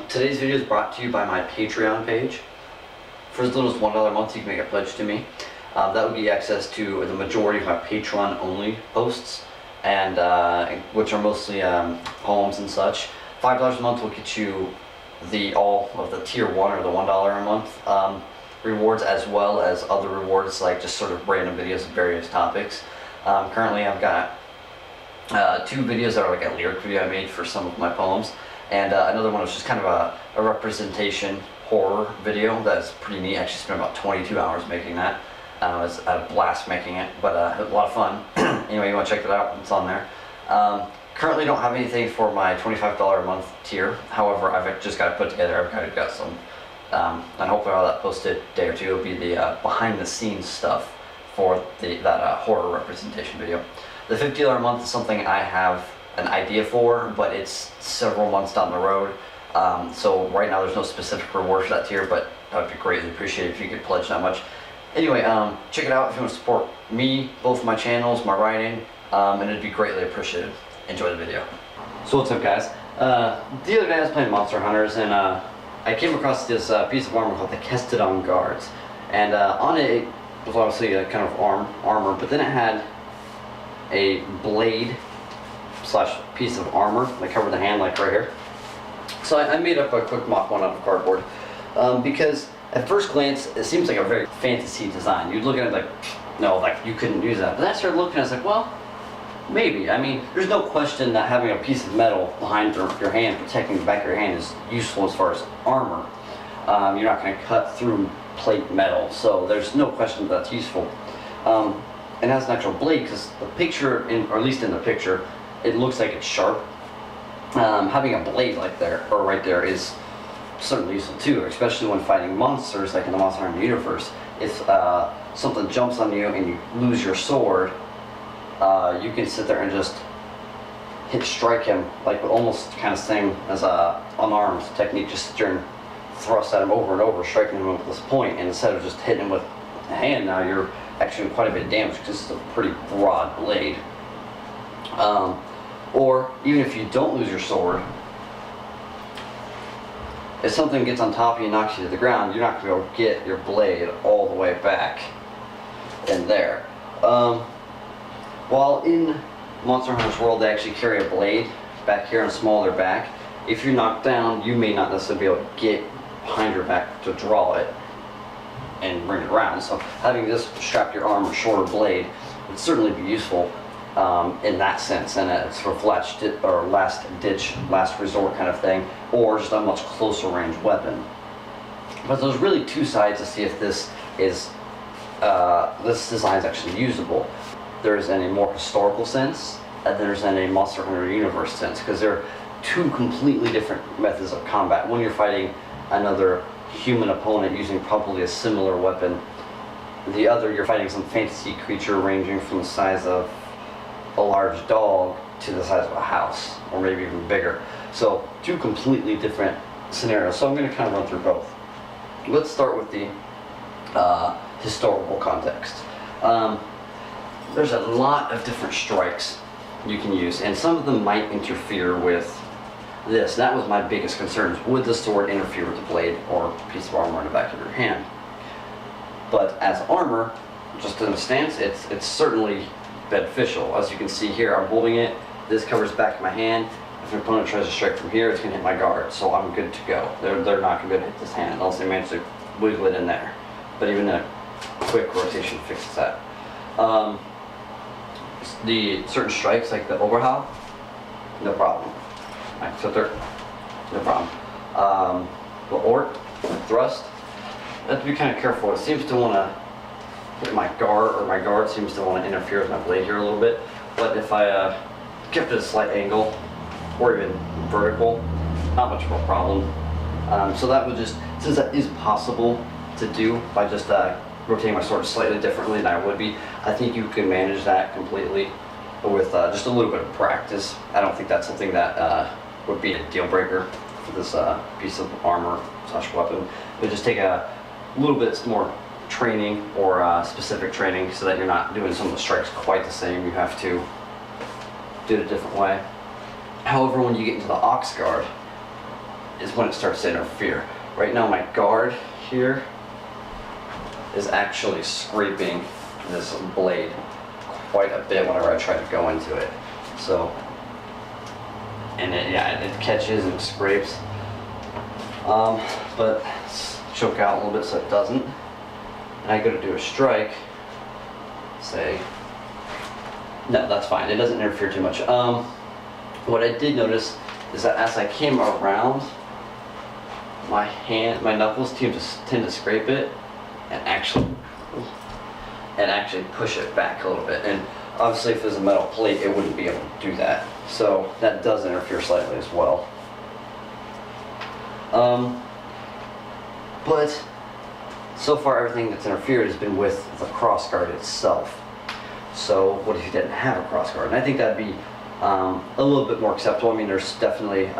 Today's video is brought to you by my Patreon page. For as little as $1 a month, you can make a pledge to me. That would be access to the majority of my Patreon only posts, and which are mostly poems and such. $5 a month will get you all of the tier 1 or the $1 a month rewards, as well as other rewards like just sort of random videos of various topics. Currently I've got 2 videos that are like a lyric video I made for some of my poems, and another one was just kind of a representation horror video that's pretty neat. I actually spent about 22 hours making that. I had a blast making it, but a lot of fun. Anyway, you want to check that out, it's on there. Currently don't have anything for my $25 a month tier. However, I've just got to put together, I've kind of got some, and hopefully I'll have that posted a day or two. It'll be the behind the scenes stuff for that horror representation video. The $50 a month is something I have an idea for, but it's several months down the road. So right now there's no specific reward for that tier, but that would be greatly appreciated if you could pledge that much. Anyway, check it out if you want to support me, both my channels, my writing, and it'd be greatly appreciated. Enjoy the video. So what's up, guys? The other day I was playing Monster Hunters, and I came across this piece of armor called the Kestodon guards, and on it was obviously a kind of armor, but then it had a blade slash piece of armor that covered the hand, like right here. So I made up a quick mock one out of cardboard, because at first glance it seems like a very fantasy design. You'd look at it like, no, like you couldn't use that. But then I started looking, I was like, well, maybe. I mean, there's no question that having a piece of metal behind your hand, protecting the back of your hand, is useful as far as armor. You're not going to cut through plate metal, so there's no question that that's useful. It has an actual blade, because the picture, or at least in the picture, it looks like it's sharp. Having a blade like there, or right there, is certainly useful too, especially when fighting monsters like in the Monster Hunter universe. If something jumps on you and you lose your sword, you can sit there and just strike him, like almost kind of same as a unarmed technique. Just sit there and thrust at him over and over, striking him with this point, and instead of just hitting him with the hand, now you're actually doing quite a bit of damage because it's a pretty broad blade. Or even if you don't lose your sword, if something gets on top of you and knocks you to the ground, you're not going to be able to get your blade all the way back in there. While in Monster Hunter's world they actually carry a blade back here on the small of their back, if you're knocked down, you may not necessarily be able to get behind your back to draw it and bring it around. So having this strap your arm or shorter blade would certainly be useful in that sense, and a sort of last ditch, last resort kind of thing, or just a much closer range weapon. But there's really 2 sides to see if this design is actually usable. There's in a more historical sense, and there's in a Monster Hunter universe sense, because they're 2 completely different methods of combat. One, you're fighting another human opponent using probably a similar weapon. The other, you're fighting some fantasy creature ranging from the size of a large dog to the size of a house, or maybe even bigger. So 2 completely different scenarios. So I'm going to kind of run through both. Let's start with the historical context. There's a lot of different strikes you can use, and some of them might interfere with this. That was my biggest concern: would the sword interfere with the blade or piece of armor in the back of your hand? But as armor, just in a stance, it's certainly beneficial. As you can see here, I'm holding it. This covers the back of my hand. If an opponent tries to strike from here, it's going to hit my guard, so I'm good to go. They're not going to be able to hit this hand unless they manage to wiggle it in there. But even a quick rotation fixes that. The certain strikes, like the overhaul, no problem. Right, so they're no problem. The ort, thrust, I have to be kind of careful. It seems to want to hit my guard, or my guard seems to want to interfere with my blade here a little bit. But if I kept it at a slight angle, or even vertical, not much of a problem. So that would just, since that is possible to do by just rotating my sword slightly differently than I would be, I think you can manage that completely with just a little bit of practice. I don't think that's something that would be a deal breaker for this piece of armor slash weapon. But just take a little bit more training, or specific training, so that you're not doing some of the strikes quite the same. You have to do it a different way. However, when you get into the ox guard, is when it starts to interfere. Right now my guard here is actually scraping this blade quite a bit whenever I try to go into it. So, and it catches and scrapes. But let's choke out a little bit so it doesn't. And I go to do a strike, say, no, that's fine. It doesn't interfere too much. What I did notice is that as I came around, my knuckles tend to scrape it and actually push it back a little bit. And obviously if there's a metal plate, it wouldn't be able to do that. So that does interfere slightly as well. But so far everything that's interfered has been with the crossguard itself. So what if you didn't have a crossguard? And I think that'd be a little bit more acceptable. I mean, there's definitely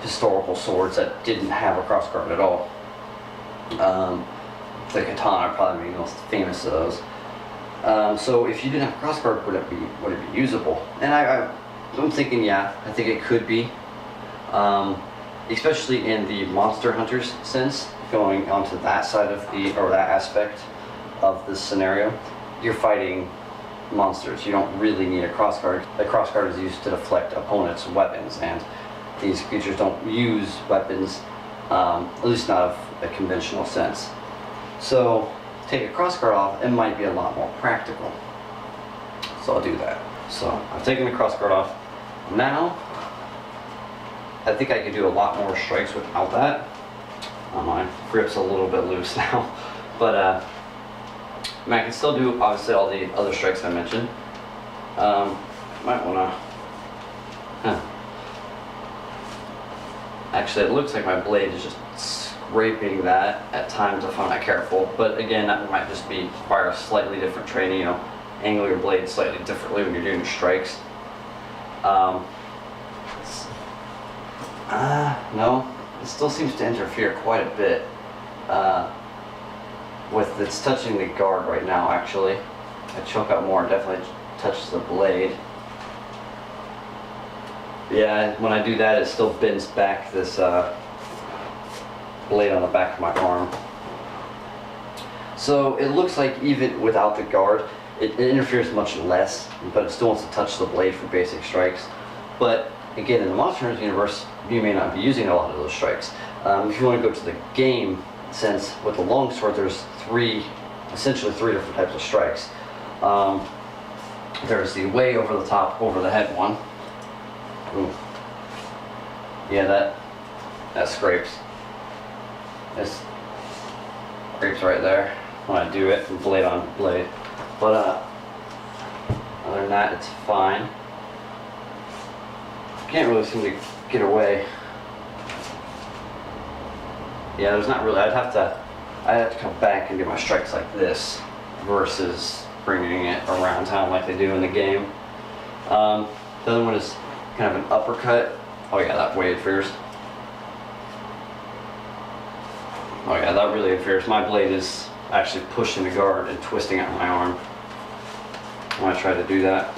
historical swords that didn't have a crossguard at all. The katana probably be the most famous of those. So if you didn't have a crossguard, would it be usable? And I'm thinking, yeah, I think it could be, especially in the monster hunters sense, going onto that side of that aspect of this scenario. You're fighting monsters. You don't really need a crossguard. The crossguard is used to deflect opponents' weapons, and these creatures don't use weapons, at least not of a conventional sense. So, take a crossguard off, it might be a lot more practical. So I'll do that. So, I've taken the crossguard off. Now, I think I could do a lot more strikes without that. My grip's a little bit loose now, but I mean, I can still do obviously all the other strikes I mentioned. Might wanna. Actually, it looks like my blade is just scraping that at times if I'm not careful. But again, that might just require a slightly different training. You know, angle your blade slightly differently when you're doing strikes. No, it still seems to interfere quite a bit. It's touching the guard right now. Actually, I choke out more. It definitely touches the blade. Yeah, when I do that, it still bends back this blade on the back of my arm. So it looks like even without the guard, it interferes much less, but it still wants to touch the blade for basic strikes. But again, in the Monster Hunter universe, you may not be using a lot of those strikes. If you want to go to the game sense, with the longsword, there's essentially three different types of strikes. There's the way over the top, over the head one. Ooh. Yeah, that scrapes. It scrapes right there when I do it from blade on blade. But other than that, it's fine. Can't really seem to get away. Yeah, there's not really. I'd have to come back and do my strikes like this versus bringing it around town like they do in the game. The other one is kind of an uppercut. Oh yeah, that way interferes. Oh yeah, that really interferes. My blade is actually pushing the guard and twisting out my arm when I try to do that.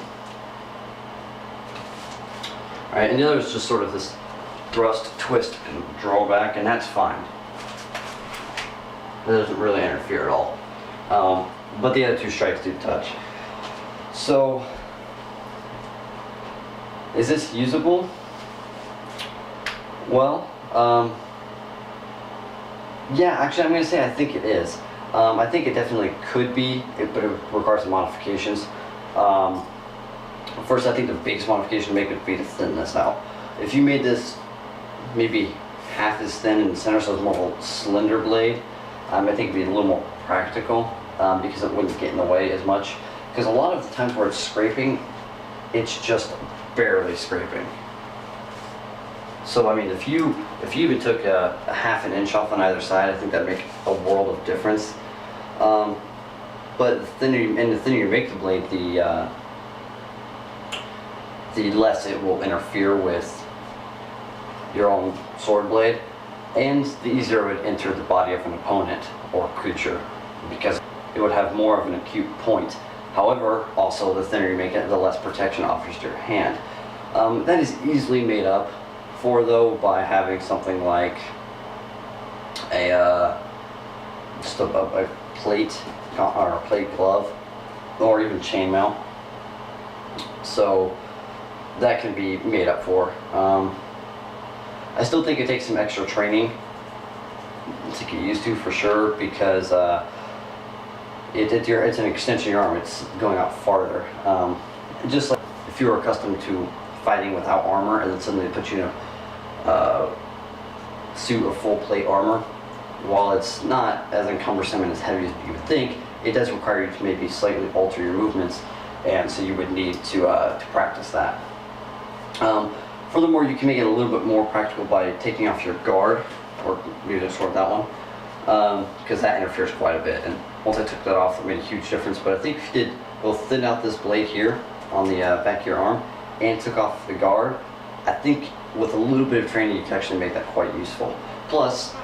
Alright, and the other is just sort of this thrust, twist, and draw back, and that's fine. It doesn't really interfere at all. But the other two strikes do touch. So, is this usable? Well, yeah, actually I'm going to say I think it is. I think it definitely could be, but it requires some modifications. First, I think the biggest modification to make would be the thinness now. If you made this maybe half as thin in the center, so it's more of a slender blade, I think it'd be a little more practical because it wouldn't get in the way as much. Because a lot of the times where it's scraping, it's just barely scraping. So I mean, if you even took a half an inch off on either side, I think that'd make a world of difference. But the thinner you make the blade, the less it will interfere with your own sword blade, and the easier it would enter the body of an opponent or creature, because it would have more of an acute point. However, also the thinner you make it, the less protection it offers to your hand. That is easily made up for though by having something like just a plate or a plate glove, or even chainmail. So that can be made up for. I still think it takes some extra training to get used to, for sure, because it's an extension of your arm. It's going out farther. Just like if you were accustomed to fighting without armor and then suddenly they put you in a suit of full plate armor, while it's not as encumbersome and as heavy as you would think, it does require you to maybe slightly alter your movements, and so you would need to practice that. Furthermore, you can make it a little bit more practical by taking off your guard, or maybe just sort of that one, because that interferes quite a bit. And once I took that off, it made a huge difference. But I think if you did both thin out this blade here on the back of your arm and took off the guard, I think with a little bit of training you can actually make that quite useful. Plus,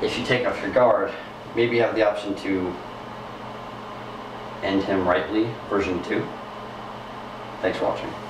if you take off your guard, maybe you have the option to end him rightly, version 2. Thanks for watching.